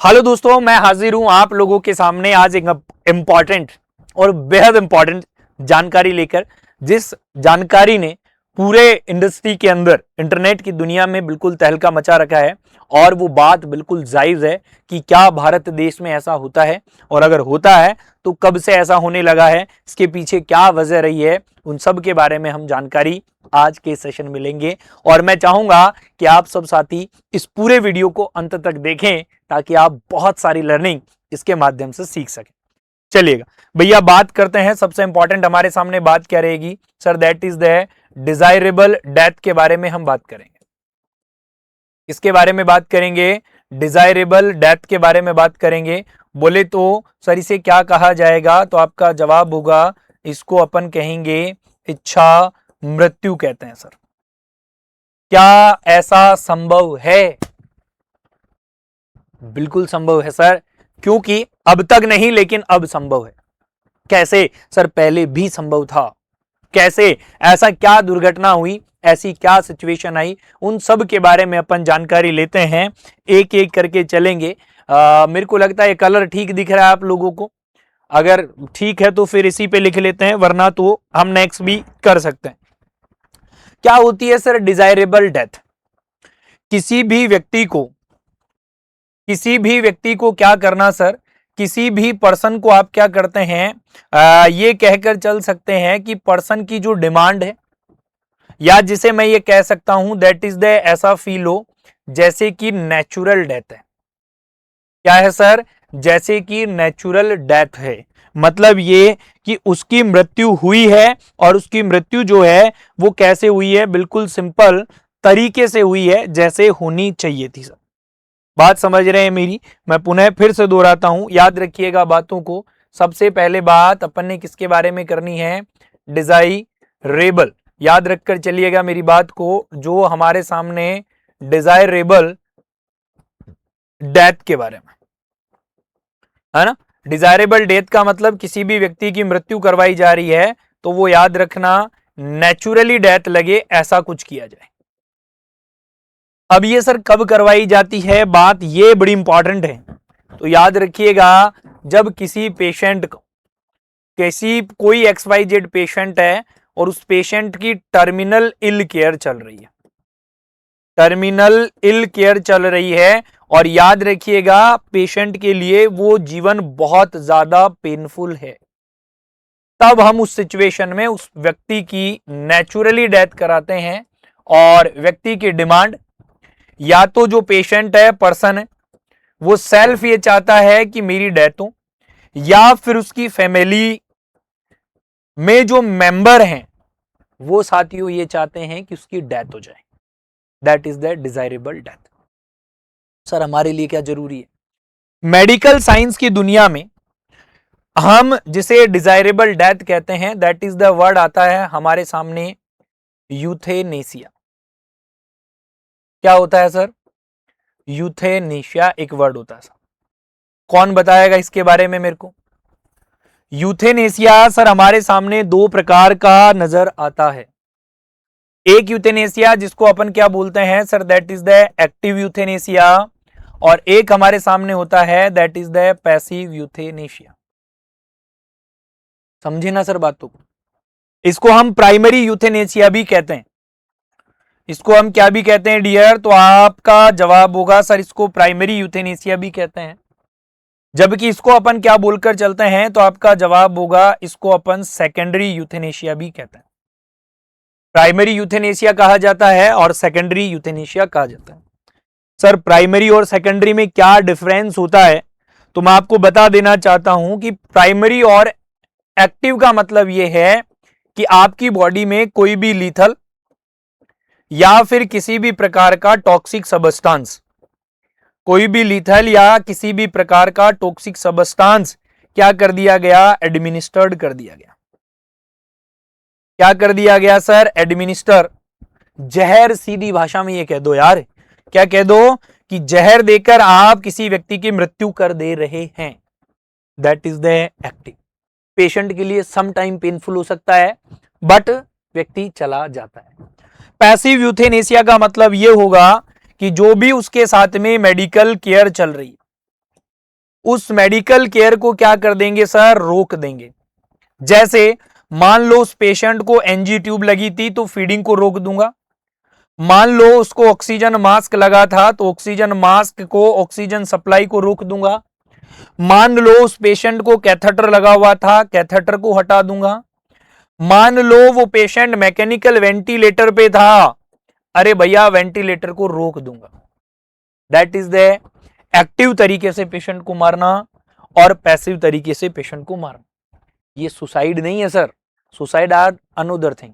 Hello दोस्तों, मैं हाजिर हूं आप लोगों के सामने आज एक इम्पॉर्टेंट और बेहद इम्पॉर्टेंट जानकारी लेकर, जिस जानकारी ने पूरे इंडस्ट्री के अंदर इंटरनेट की दुनिया में बिल्कुल तहलका मचा रखा है। और वो बात बिल्कुल जायज है कि क्या भारत देश में ऐसा होता है, और अगर होता है तो कब से ऐसा होने लगा है, इसके पीछे क्या वजह रही है, उन सब के बारे में हम जानकारी आज के सेशन में लेंगे। और मैं चाहूंगा कि आप सब साथी इस पूरे वीडियो को अंत तक देखें ताकि आप बहुत सारी लर्निंग इसके माध्यम से सीख सकें। चलिएगा भैया, बात करते हैं। सबसे इंपॉर्टेंट हमारे सामने बात क्या रहेगी sir? That is the desirable death के बारे में हम बात करेंगे। इसके बारे में बात करेंगे, डिजायरेबल डेथ के बारे में बात करेंगे। बोले तो सर इसे क्या कहा जाएगा, तो आपका जवाब होगा इसको अपन कहेंगे इच्छा मृत्यु कहते हैं। सर क्या ऐसा संभव है? बिल्कुल संभव है सर, क्योंकि अब तक नहीं लेकिन अब संभव है। कैसे सर? पहले भी संभव था। कैसे? ऐसा क्या दुर्घटना हुई, ऐसी क्या सिचुएशन आई, उन सब के बारे में अपन जानकारी लेते हैं। एक एक करके चलेंगे। मेरे को लगता है कलर ठीक दिख रहा है आप लोगों को। अगर ठीक है तो फिर इसी पे लिख लेते हैं, वरना तो हम नेक्स्ट भी कर सकते हैं। क्या होती है सर डिजायरेबल डेथ? किसी भी व्यक्ति को क्या करना सर, किसी भी पर्सन को आप क्या करते हैं, ये कहकर चल सकते हैं कि पर्सन की जो डिमांड है, या जिसे मैं ये कह सकता हूं दैट इज द ऐसा फील हो जैसे कि नेचुरल डेथ है। क्या है सर? जैसे कि नेचुरल डेथ है। मतलब ये कि उसकी मृत्यु हुई है, और उसकी मृत्यु जो है वो कैसे हुई है? बिल्कुल सिंपल तरीके से हुई है जैसे होनी चाहिए थी। सर बात समझ रहे हैं मेरी? मैं पुनः फिर से दोहराता हूं, याद रखिएगा बातों को। सबसे पहले बात अपन ने किसके बारे में करनी है? डिजायरेबल। याद रखकर चलिएगा मेरी बात को, जो हमारे सामने डिजायरेबल डेथ के बारे में है ना। डिजायरेबल डेथ का मतलब किसी भी व्यक्ति की मृत्यु करवाई जा रही है तो वो याद रखना नेचुरली डेथ लगे ऐसा कुछ किया जाए। अब ये सर कब करवाई जाती है, बात ये बड़ी इंपॉर्टेंट है। तो याद रखिएगा, जब किसी पेशेंट को, कोई XYZ पेशेंट है और उस पेशेंट की टर्मिनल इल केयर चल रही है, टर्मिनल इल केयर चल रही है, और याद रखिएगा पेशेंट के लिए वो जीवन बहुत ज्यादा पेनफुल है, तब हम उस सिचुएशन में उस व्यक्ति की नेचुरली डेथ कराते हैं। और व्यक्ति की डिमांड, या तो जो पेशेंट है, पर्सन है, वो सेल्फ ये चाहता है कि मेरी डेथ हो, या फिर उसकी फैमिली में जो मेंबर हैं वो साथियों ये चाहते हैं कि उसकी डेथ हो जाए। That is the desirable death. Sir हमारे लिए क्या जरूरी है? मेडिकल साइंस की दुनिया में हम जिसे डिजायरेबल डेथ कहते हैं, दैट इज द वर्ड आता है हमारे सामने यूथेनेसिया। क्या होता है सर? यूथेनेशिया एक वर्ड होता है सर। कौन बताएगा इसके बारे में मेरे को? यूथेनेसिया सर हमारे सामने दो प्रकार का नजर आता है। एक यूथेनेसिया जिसको अपन क्या बोलते हैं sir, that is the active euthanasia, और एक हमारे सामने होता है that is the passive euthanasia. समझे ना सर बातों को? इसको हम प्राइमरी यूथेनेसिया भी कहते हैं। इसको हम क्या भी कहते हैं डियर? तो आपका जवाब होगा सर इसको प्राइमरी यूथेनेसिया भी कहते हैं। जबकि इसको अपन क्या बोलकर चलते हैं, तो आपका जवाब होगा इसको अपन सेकेंडरी यूथेनेशिया भी कहते हैं। प्राइमरी यूथेनेशिया कहा जाता है और सेकेंडरी यूथेनेशिया कहा जाता है। सर प्राइमरी और सेकेंडरी में क्या डिफरेंस होता है, तो मैं आपको बता देना चाहता हूं कि प्राइमरी और एक्टिव का मतलब यह है कि आपकी बॉडी में कोई भी लीथल या फिर किसी भी प्रकार का टॉक्सिक सबस्टांस, कोई भी लीथल या किसी भी प्रकार का टॉक्सिक सबस्टांस क्या कर दिया गया? एडमिनिस्टर्ड कर दिया गया। क्या कर दिया गया सर? एडमिनिस्टर। जहर, सीधी भाषा में ये कह दो यार, क्या कह दो कि जहर देकर आप किसी व्यक्ति की मृत्यु कर दे रहे हैं। That is the active. Patient के लिए सम टाइम पेनफुल हो सकता है, बट व्यक्ति चला जाता है। पैसिव यूथेनेसिया का मतलब यह होगा कि जो भी उसके साथ में मेडिकल केयर चल रही है, उस मेडिकल केयर को क्या कर देंगे सर, रोक देंगे। जैसे मान लो उस पेशेंट को एनजी ट्यूब लगी थी तो फीडिंग को रोक दूंगा। मान लो उसको ऑक्सीजन मास्क लगा था तो ऑक्सीजन मास्क को, ऑक्सीजन सप्लाई को रोक दूंगा। मान लो उस पेशेंट को कैथेटर लगा हुआ था, कैथेटर को हटा दूंगा। मान लो वो पेशेंट मैकेनिकल वेंटिलेटर पे था, अरे भैया वेंटिलेटर को रोक दूंगा। दैट इज द एक्टिव तरीके से पेशेंट को मारना और पैसिव तरीके से पेशेंट को मारना। ये सुसाइड नहीं है sir, suicide are another thing.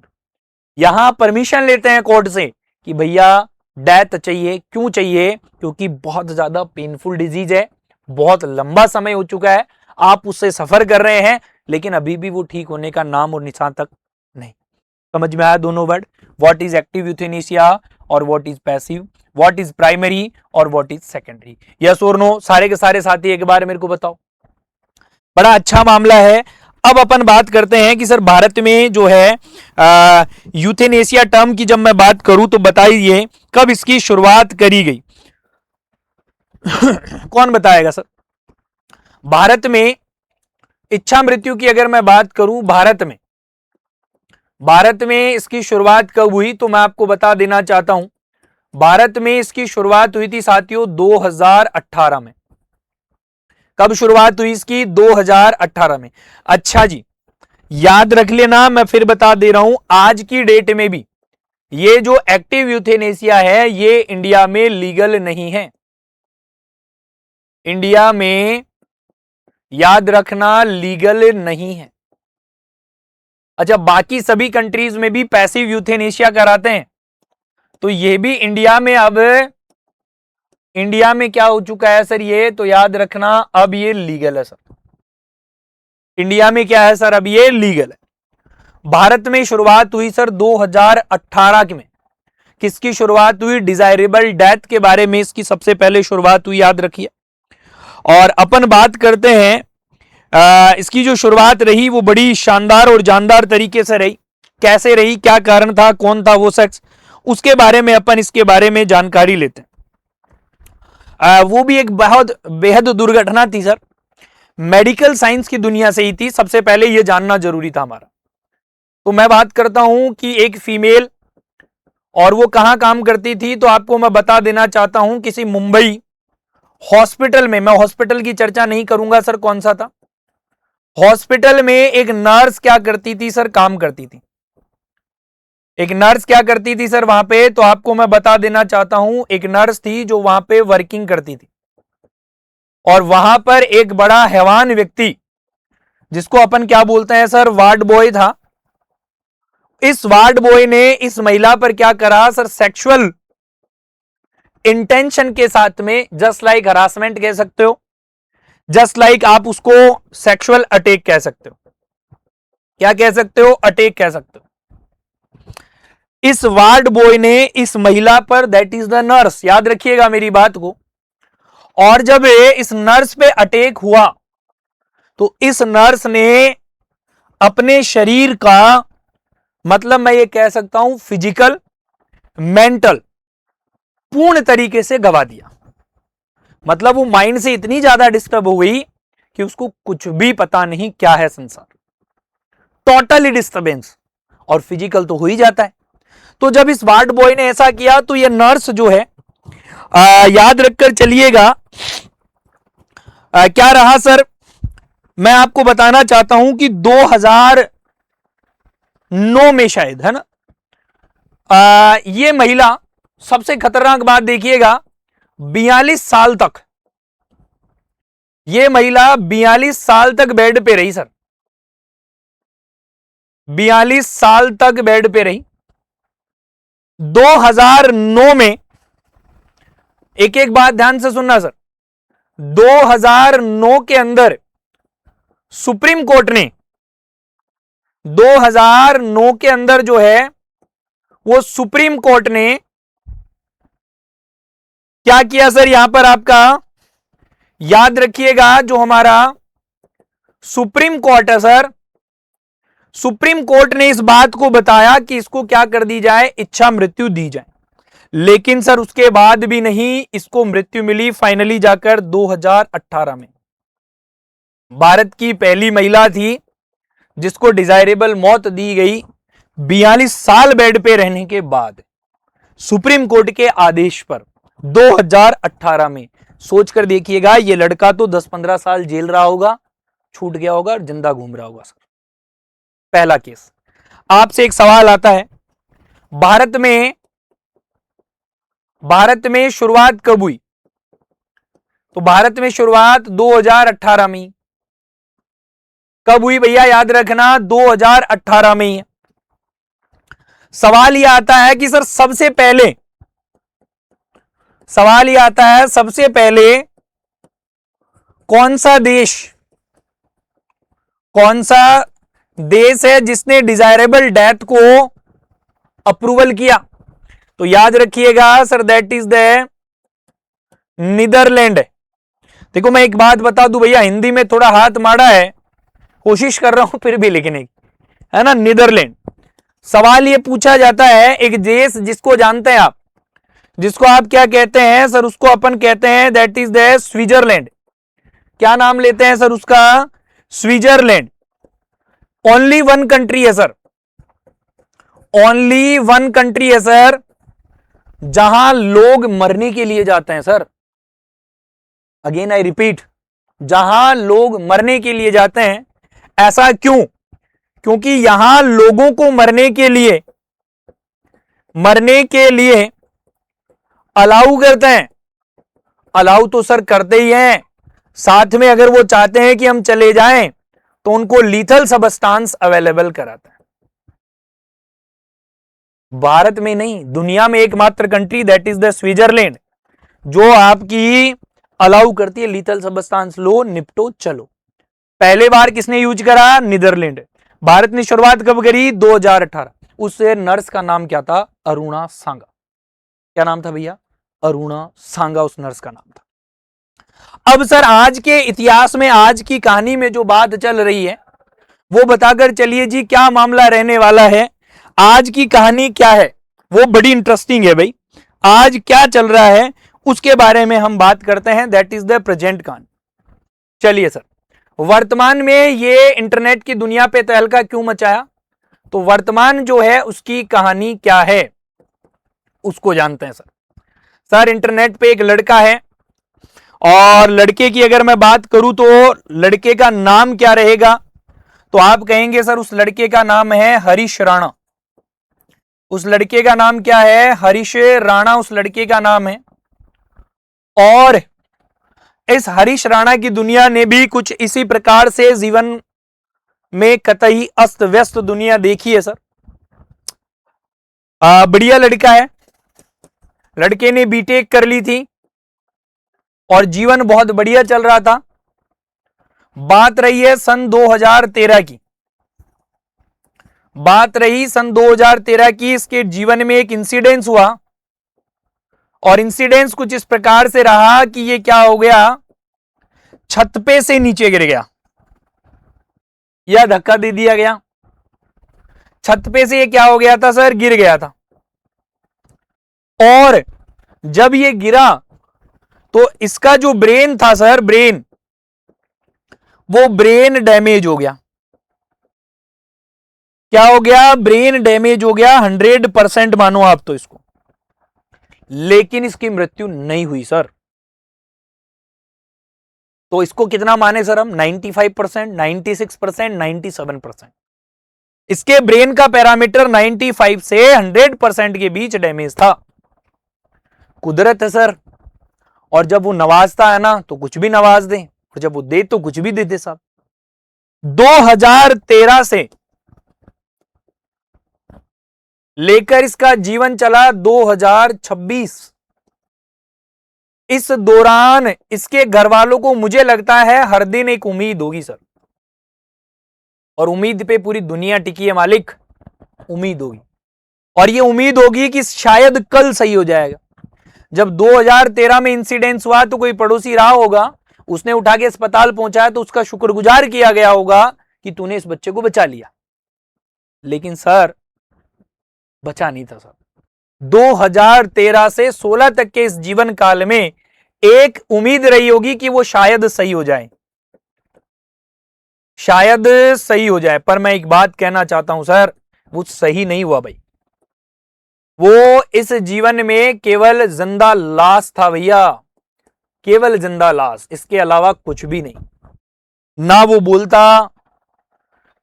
यहां परमिशन लेते हैं कोर्ट से कि भैया डेथ चाहिए। क्यों चाहिए? क्योंकि बहुत ज्यादा पेनफुल डिजीज है, बहुत लंबा समय हो चुका है, आप उससे सफर कर रहे हैं, लेकिन अभी भी वो ठीक होने का नाम और निशान तक नहीं। समझ में आया दोनों word, what is active euthanasia और what is passive, what is primary और व्हाट इज सेकेंडरी। यस और नो सारे के सारे साथी एक बार मेरे को बताओ। बड़ा अच्छा मामला है। अब अपन बात करते हैं कि सर भारत में जो है यूथेनेसिया टर्म की जब मैं बात करूं तो बताइए कब इसकी शुरुआत करी गई। कौन बताएगा सर? भारत में इच्छा मृत्यु की अगर मैं बात करूं, भारत में इसकी शुरुआत कब हुई तो मैं आपको बता देना चाहता हूं। भारत में इसकी शुरुआत हुई थी साथियों 2018 में। कब शुरुआत हुई इसकी? 2018 में। अच्छा जी, याद रख लेना, मैं फिर बता दे रहा हूं, आज की डेट में भी ये जो एक्टिव यूथेनेसिया है ये इंडिया में लीगल नहीं है। इंडिया में याद रखना लीगल नहीं है। अच्छा, बाकी सभी कंट्रीज में भी पैसिव यूथेनेसिया कराते हैं, तो ये भी इंडिया में अब इंडिया में क्या हो चुका है सर? ये तो याद रखना अब ये लीगल है सर। इंडिया में क्या है सर? अब ये लीगल है। भारत में शुरुआत हुई सर 2018 में। किसकी शुरुआत हुई? डिजायरेबल डेथ के बारे में इसकी सबसे पहले शुरुआत हुई, याद रखिए। और अपन बात करते हैं इसकी जो शुरुआत रही वो बड़ी शानदार और जानदार तरीके से रही। कैसे रही, क्या कारण था, कौन था वो शख्स, उसके बारे में अपन इसके बारे में जानकारी लेते हैं। वो भी एक बहुत बेहद दुर्घटना थी सर, मेडिकल साइंस की दुनिया से ही थी। सबसे पहले ये जानना जरूरी था हमारा। तो मैं बात करता हूं कि एक फीमेल, और वो कहां काम करती थी तो आपको मैं बता देना चाहता हूं किसी मुंबई हॉस्पिटल में। मैं हॉस्पिटल की चर्चा नहीं करूंगा सर, कौन सा था। हॉस्पिटल में एक नर्स क्या करती थी सर? काम करती थी। एक नर्स क्या करती थी सर वहां पे? तो आपको मैं बता देना चाहता हूं, एक नर्स थी जो वहां पे वर्किंग करती थी, और वहां पर एक बड़ा हैवान व्यक्ति जिसको अपन क्या बोलते हैं सर, वार्ड बॉय था। इस वार्ड बॉय ने इस महिला पर क्या करा सर? सेक्सुअल इंटेंशन के साथ में, जस्ट लाइक हरासमेंट कह सकते हो, जस्ट लाइक आप उसको सेक्सुअल अटैक कह सकते हो। क्या कह सकते हो? अटैक कह सकते हो। इस वार्ड बॉय ने इस महिला पर, दैट इज द नर्स, याद रखिएगा मेरी बात को, और जब इस नर्स पे अटैक हुआ तो इस नर्स ने अपने शरीर का, मतलब मैं ये कह सकता हूं फिजिकल, मेंटल, पूर्ण तरीके से गवा दिया। मतलब वो माइंड से इतनी ज्यादा डिस्टर्ब हो गई कि उसको कुछ भी पता नहीं क्या है संसार, टोटली डिस्टर्बेंस। और फिजिकल तो हो ही जाता है। तो जब इस वार्ड बॉय ने ऐसा किया तो ये नर्स जो है, याद रखकर चलिएगा, क्या रहा सर, मैं आपको बताना चाहता हूं कि 2009 में शायद, है ना, ये महिला, सबसे खतरनाक बात देखिएगा, 42 साल तक ये महिला 42 साल तक बेड पे रही सर। 42 साल तक बेड पे रही। 2009 में, एक एक बात ध्यान से सुनना सर, 2009 के अंदर सुप्रीम कोर्ट ने, 2009 के अंदर जो है वो सुप्रीम कोर्ट ने क्या किया सर? यहां पर आपका याद रखिएगा, जो हमारा सुप्रीम कोर्ट है सर, सुप्रीम कोर्ट ने इस बात को बताया कि इसको क्या कर दी जाए, इच्छा मृत्यु दी जाए। लेकिन सर उसके बाद भी नहीं इसको मृत्यु मिली, फाइनली जाकर 2018 में। भारत की पहली महिला थी जिसको डिजायरेबल मौत दी गई 42 साल बेड पे रहने के बाद सुप्रीम कोर्ट के आदेश पर 2018 में। सोचकर देखिएगा, ये लड़का तो 10-15 साल जेल रहा होगा, छूट गया होगा और जिंदा घूम रहा होगा। सर पहला केस। आपसे एक सवाल आता है, भारत में शुरुआत कब हुई? तो भारत में शुरुआत 2018 में। कब हुई भैया? याद रखना 2018 में ही। सवाल यह आता है कि सर सबसे पहले कौन सा देश है जिसने डिजायरेबल डेथ को अप्रूवल किया? तो याद रखिएगा sir, that is the Netherlands. देखो मैं एक बात बता दूं भैया, हिंदी में थोड़ा हाथ मारा है, कोशिश कर रहा हूं फिर भी लिखने की, है ना, नीदरलैंड। सवाल ये पूछा जाता है, एक देश जिसको जानते हैं आप, जिसको आप क्या कहते हैं सर? उसको अपन कहते हैं दैट इज द स्विट्जरलैंड। क्या नाम लेते हैं सर उसका? स्विट्जरलैंड। ओनली वन कंट्री है सर, ओनली वन कंट्री है सर जहां लोग मरने के लिए जाते हैं सर। अगेन आई रिपीट, जहां लोग मरने के लिए जाते हैं। ऐसा क्यों? क्योंकि यहां लोगों को मरने के लिए अलाउ करते हैं। अलाउ तो सर करते ही हैं, साथ में अगर वो चाहते हैं कि हम चले जाएं तो उनको लीथल सबस्टांस अवेलेबल कराते हैं। भारत में नहीं, दुनिया में एकमात्र country that is the Switzerland जो आपकी अलाउ करती है लीथल सबस्टांस। लो निपटो चलो। पहले बार किसने यूज करा? नीदरलैंड। भारत ने शुरुआत कब करी? 2018। उस नर्स का नाम क्या था? अरुणा सांगा। क्या नाम था भैया? अरुणा सांगा उस नर्स का नाम था। अब सर आज के इतिहास में, आज की कहानी में जो बात चल रही है वो बताकर चलिए जी, क्या मामला रहने वाला है? आज की कहानी क्या है वो बड़ी इंटरेस्टिंग है भाई। आज क्या चल रहा है उसके बारे में हम बात करते हैं, दैट इज द प्रेजेंट कहानी। चलिए सर, वर्तमान में ये इंटरनेट की दुनिया पे तहलका क्यों मचाया? तो वर्तमान जो है उसकी कहानी क्या है उसको जानते हैं सर इंटरनेट पे एक लड़का है, और लड़के की अगर मैं बात करूं तो लड़के का नाम क्या रहेगा? तो आप कहेंगे सर उस लड़के का नाम है हरीश राणा। उस लड़के का नाम क्या है? हरीश राणा उस लड़के का नाम है। और इस हरीश राणा की दुनिया ने भी कुछ इसी प्रकार से जीवन में कतई अस्त व्यस्त दुनिया देखी है सर। बढ़िया लड़का है, लड़के ने बीटेक कर ली थी और जीवन बहुत बढ़िया चल रहा था। बात रही है सन 2013 की, बात रही सन 2013 की। इसके जीवन में एक इंसिडेंस हुआ, और इंसिडेंस कुछ इस प्रकार से रहा कि ये क्या हो गया, छत पे से नीचे गिर गया या धक्का दे दिया गया। छत पे से ये क्या हो गया था सर? गिर गया था। और जब ये गिरा तो इसका जो ब्रेन था सर, वो ब्रेन डैमेज हो गया। क्या हो गया? ब्रेन डैमेज हो गया 100% मानो आप तो इसको। लेकिन इसकी मृत्यु नहीं हुई सर। तो इसको कितना माने सर हम? 95%, 96%, 97%। इसके ब्रेन का पैरामीटर 95 से 100% के बीच डैमेज था। कुदरत है सर, और जब वो नवाजता है ना तो कुछ भी नवाज दे, और जब वो दे तो कुछ भी दे दे साहब। 2013 से लेकर इसका जीवन चला 2026। इस दौरान इसके घर वालों को मुझे लगता है हर दिन एक उम्मीद होगी सर, और उम्मीद पे पूरी दुनिया टिकी है मालिक। उम्मीद होगी, और ये उम्मीद होगी कि शायद कल सही हो जाएगा। जब 2013 में इंसिडेंस हुआ तो कोई पड़ोसी रहा होगा, उसने उठा के अस्पताल पहुंचाया तो उसका शुक्रगुजार किया गया होगा कि तूने इस बच्चे को बचा लिया। लेकिन सर बचा नहीं था सर। 2013 से 16 तक के इस जीवन काल में एक उम्मीद रही होगी कि वो शायद सही हो जाए, शायद सही हो जाए, पर मैं एक बात कहना चाहता हूं सर, वो सही नहीं हुआ भाई। वो इस जीवन में केवल जिंदा लाश था भैया, केवल जिंदा लाश, इसके अलावा कुछ भी नहीं। ना वो बोलता,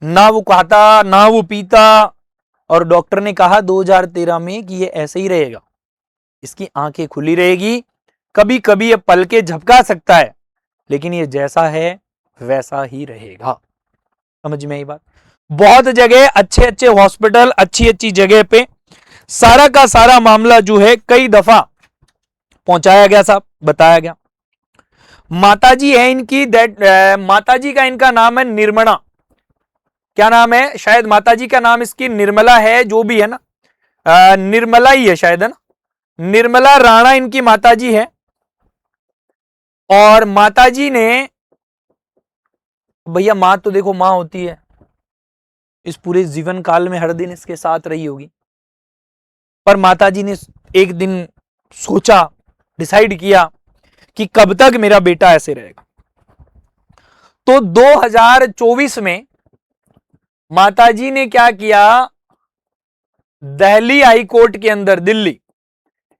ना वो खाता, ना वो पीता, और डॉक्टर ने कहा 2013 में कि ये ऐसे ही रहेगा, इसकी आंखें खुली रहेगी, कभी कभी ये पलके झपका सकता है, लेकिन ये जैसा है वैसा ही रहेगा। समझ में आई बात? बहुत जगह अच्छे अच्छे हॉस्पिटल, अच्छी अच्छी जगह पे सारा का सारा मामला जो है कई दफा पहुंचाया गया साहब, बताया गया। माताजी है इनकी, माताजी का इनका नाम है निर्मला। क्या नाम है? शायद माताजी का नाम इसकी निर्मला है, जो भी है ना, निर्मला ही है शायद, है ना, निर्मला राणा इनकी माताजी है। और माताजी ने, भैया मां तो देखो मां होती है, इस पूरे जीवन काल में हर दिन इसके साथ रही होगी, पर माताजी ने एक दिन सोचा, डिसाइड किया कि कब तक मेरा बेटा ऐसे रहेगा। तो 2024 में माताजी ने क्या किया, दिल्ली हाई कोर्ट के अंदर, दिल्ली,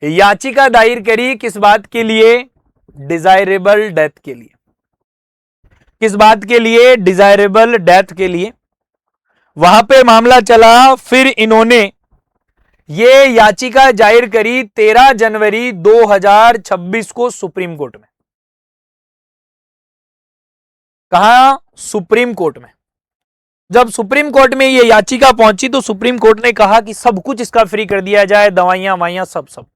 याचिका दायर करी। किस बात के लिए? डिजायरेबल डेथ के लिए। किस बात के लिए? डिजायरेबल डेथ के लिए। वहां पे मामला चला, फिर इन्होंने ये याचिका जाहिर करी 13 जनवरी 2026 को सुप्रीम कोर्ट में। कहा? सुप्रीम कोर्ट में। जब सुप्रीम कोर्ट में ये याचिका पहुंची तो सुप्रीम कोर्ट ने कहा कि सब कुछ इसका फ्री कर दिया जाए, दवाइयां वाइयां सब सब।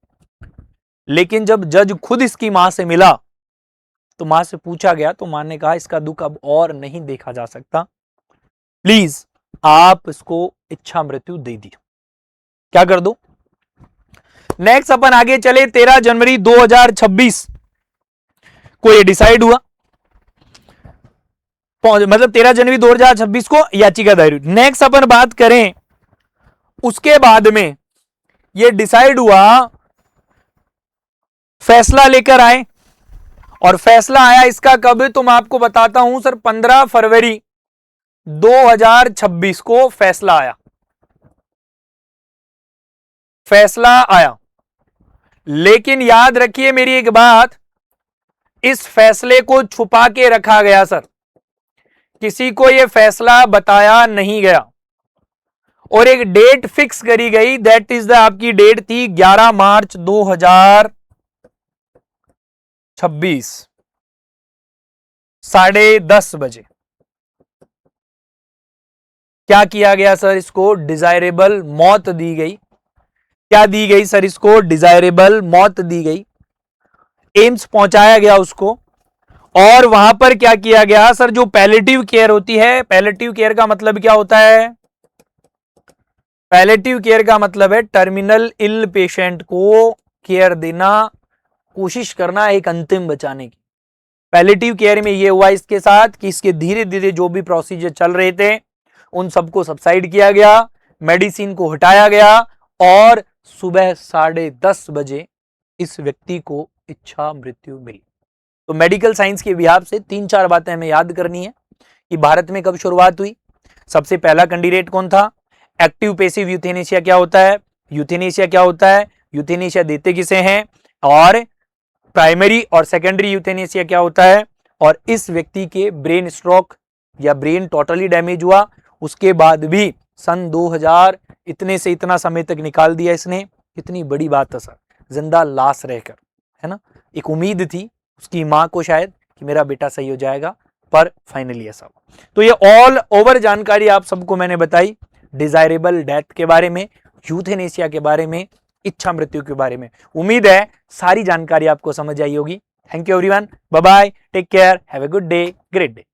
लेकिन जब जज खुद इसकी मां से मिला तो मां से पूछा गया, तो मां ने कहा इसका दुख अब और नहीं देखा जा सकता, प्लीज आप इसको इच्छा मृत्यु दे दी। क्या कर दो? नेक्स्ट अपन आगे चले, 13 जनवरी 2026 को ये डिसाइड हुआ, मतलब 13 जनवरी 2026 को याचिका दायर हुई। नेक्स्ट अपन बात करें, उसके बाद में ये डिसाइड हुआ, फैसला लेकर आए, और फैसला आया इसका कब, तो मैं आपको बताता हूं सर, 15 फरवरी 2026 को फैसला आया। फैसला आया, लेकिन याद रखिए मेरी एक बात, इस फैसले को छुपा के रखा गया सर, किसी को यह फैसला बताया नहीं गया, और एक डेट फिक्स करी गई, दैट इज द, आपकी डेट थी 11 मार्च 2026, 10:30 बजे। क्या किया गया सर? इसको डिजायरेबल मौत दी गई। क्या दी गई सर? इसको डिजायरेबल मौत दी गई। एम्स पहुंचाया गया उसको, और वहां पर क्या किया गया सर, जो पैलेटिव केयर होती है, पैलेटिव केयर का मतलब क्या होता है? पैलेटिव केयर का मतलब है टर्मिनल इल पेशेंट को केयर देना, कोशिश करना एक अंतिम बचाने की। पैलेटिव केयर में यह हुआ इसके साथ कि इसके धीरे धीरे जो भी प्रोसीजर चल रहे थे उन सबको सबसाइड किया गया, मेडिसिन को हटाया गया, और सुबह 10:30 बजे इस व्यक्ति को इच्छा मृत्यु मिली। तो मेडिकल साइंस के बिहाफ से 3-4 बातें हमें याद करनी है कि भारत में कब शुरुआत हुई, सबसे पहला कैंडिडेट कौन था, एक्टिव पैसिव यूथेनेशिया क्या होता है, यूथेनेशिया क्या होता है, यूथेनेशिया देते किसे हैं, और प्राइमरी और सेकेंडरी यूथेनेशिया क्या होता है, और इस व्यक्ति के ब्रेन स्ट्रोक या ब्रेन टोटली डैमेज हुआ, उसके बाद भी सन 2000 इतने से इतना समय तक निकाल दिया इसने। कितनी बड़ी बात है सर, जिंदा लाश रहकर, है ना। एक उम्मीद थी उसकी मां को शायद कि मेरा बेटा सही हो जाएगा, पर फाइनली ऐसा हुआ। तो ये ऑल ओवर जानकारी आप सबको मैंने बताई, डिजायरेबल डेथ के बारे में, यूथेनेशिया के बारे में, इच्छा मृत्यु के बारे में। उम्मीद है सारी जानकारी आपको समझ आई होगी। Thank you everyone, bye bye, take care, have a good day, great day.